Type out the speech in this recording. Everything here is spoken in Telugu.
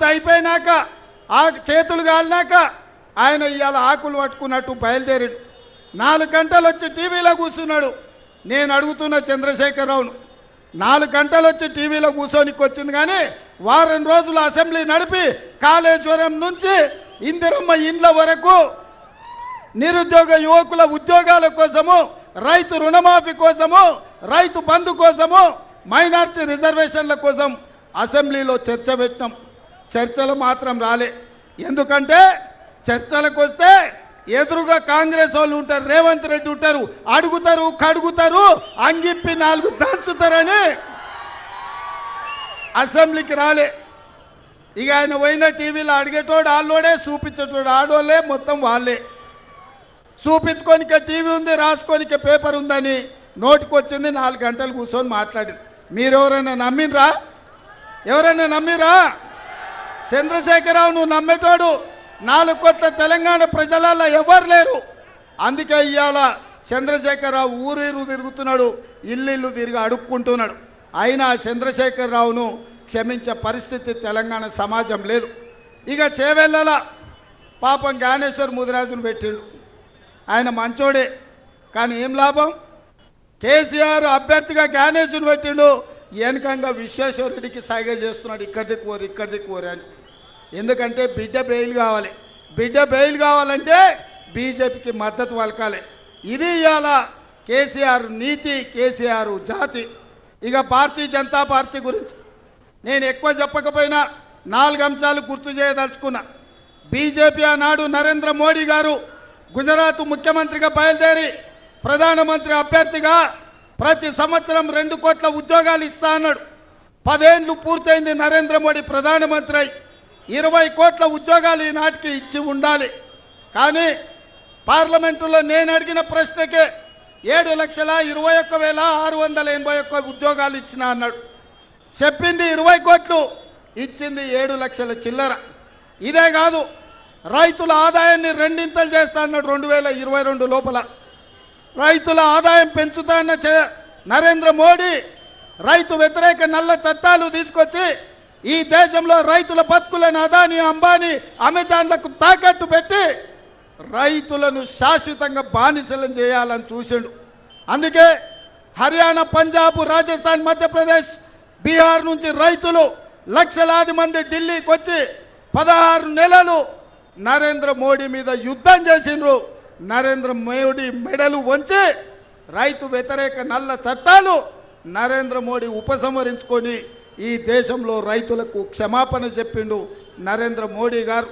అంత అయిపోయినాక ఆ చేతులు కాలినాక ఆయన ఇవాళ ఆకులు పట్టుకున్నట్టు బయలుదేరాడు. 4 గంటలు వచ్చి టీవీలో కూర్చున్నాడు. నేను అడుగుతున్న చంద్రశేఖరరావును, 4 గంటలు వచ్చి టీవీలో కూర్చోనికి వచ్చింది, కానీ వారం రోజులు అసెంబ్లీ నడిపి కాళేశ్వరం నుంచి ఇందిరమ్మ ఇండ్ల వరకు నిరుద్యోగ యువకుల ఉద్యోగాల కోసము, రైతు రుణమాఫీ కోసము, రైతు బంధు కోసము, మైనార్టీ రిజర్వేషన్ల కోసం అసెంబ్లీలో చర్చ పెట్టినాం. చర్చలు మాత్రం రాలే. ఎందుకంటే చర్చలకు వస్తే ఎదురుగా కాంగ్రెస్ వాళ్ళు ఉంటారు, రేవంత్ రెడ్డి ఉంటారు, అడుగుతారు, కడుగుతారు, అంగిప్పి 4 దంచుతారని అసెంబ్లీకి రాలే. ఇక ఆయన పోయిన టీవీలో అడిగేటోడు ఆళ్ళోడే, చూపించేటోడు ఆడోళ్ళే, మొత్తం వాళ్ళే. చూపించుకోనికే టీవీ ఉంది, రాసుకోనికే పేపర్ ఉందని నోటికొచ్చింది 4 గంటలు కూర్చొని మాట్లాడింది. మీరెవరైనా నమ్మినరా? ఎవరైనా నమ్మిరా? చంద్రశేఖరరావు నువ్వు నమ్మేటోడు 4 కోట్ల తెలంగాణ ప్రజలలో ఎవరు లేరు. అందుకే ఇవాళ చంద్రశేఖరరావు ఊరేరు తిరుగుతున్నాడు, ఇల్లు తిరిగి అడుక్కుంటున్నాడు. అయినా చంద్రశేఖరరావును క్షమించే పరిస్థితి తెలంగాణ సమాజం లేదు. ఇక చేవెళ్ళల పాపం జ్ఞానేశ్వర్ ముదిరాజును పెట్టిండు. ఆయన మంచోడే, కానీ ఏం లాభం? కేసీఆర్ అభ్యర్థిగా జ్ఞానేశ్వరుని పెట్టిండు, వెనకంగా విశ్వేశ్వరరెడ్డికి సైగ చేస్తున్నాడు, ఇక్కడికి కోరి అని. ఎందుకంటే బిడ్డ బెయిల్ కావాలి. బిడ్డ బెయిల్ కావాలంటే బీజేపీకి మద్దతు పలకాలి. ఇది ఇవాళ కేసీఆర్ నీతి, కేసీఆర్ జాతి. ఇక భారతీయ జనతా పార్టీ గురించి నేను ఎక్కువ చెప్పకపోయినా 4 అంశాలు గుర్తు చేయదలుచుకున్నా. బీజేపీ ఆనాడు నరేంద్ర మోడీ గారు గుజరాత్ ముఖ్యమంత్రిగా బయలుదేరి ప్రధానమంత్రి అభ్యర్థిగా ప్రతి సంవత్సరం 2 కోట్ల ఉద్యోగాలు ఇస్తా అన్నాడు. 10 ఏళ్ళు పూర్తయింది నరేంద్ర మోడీ ప్రధానమంత్రి అయి. 20 కోట్ల ఉద్యోగాలు ఈనాటికి ఇచ్చి ఉండాలి. కానీ పార్లమెంటులో నేను అడిగిన ప్రశ్నకే 7,21,681 ఉద్యోగాలు ఇచ్చిన అన్నాడు. చెప్పింది 20 కోట్లు, ఇచ్చింది 7 లక్షల చిల్లర. ఇదే కాదు, రైతుల ఆదాయాన్ని 2 చేస్తా అన్నాడు 2022 లోపల. రైతుల ఆదాయం పెంచుతా అన్న నరేంద్ర మోడీ రైతు వ్యతిరేక నల్ల చట్టాలు తీసుకొచ్చి ఈ దేశంలో రైతుల బతుకులను అదాని, అంబానీ, అమెజాన్లకు తాకట్టు పెట్టి రైతులను శాశ్వతంగా బానిసలను చేయాలని చూసిండు. అందుకే హర్యానా, పంజాబ్, రాజస్థాన్, మధ్యప్రదేశ్, బీహార్ నుంచి రైతులు లక్షలాది మంది ఢిల్లీకి వచ్చి 16 నెలలు నరేంద్ర మోడీ మీద యుద్ధం చేసిండ్రు. నరేంద్ర మోడీ మెడలు వంచి రైతు వ్యతిరేక నల్ల చట్టాలు నరేంద్ర మోడీ ఉపసంహరించుకొని ఈ దేశంలో రైతులకు క్షమాపణ చెప్పిండు నరేంద్ర మోడీ గారు.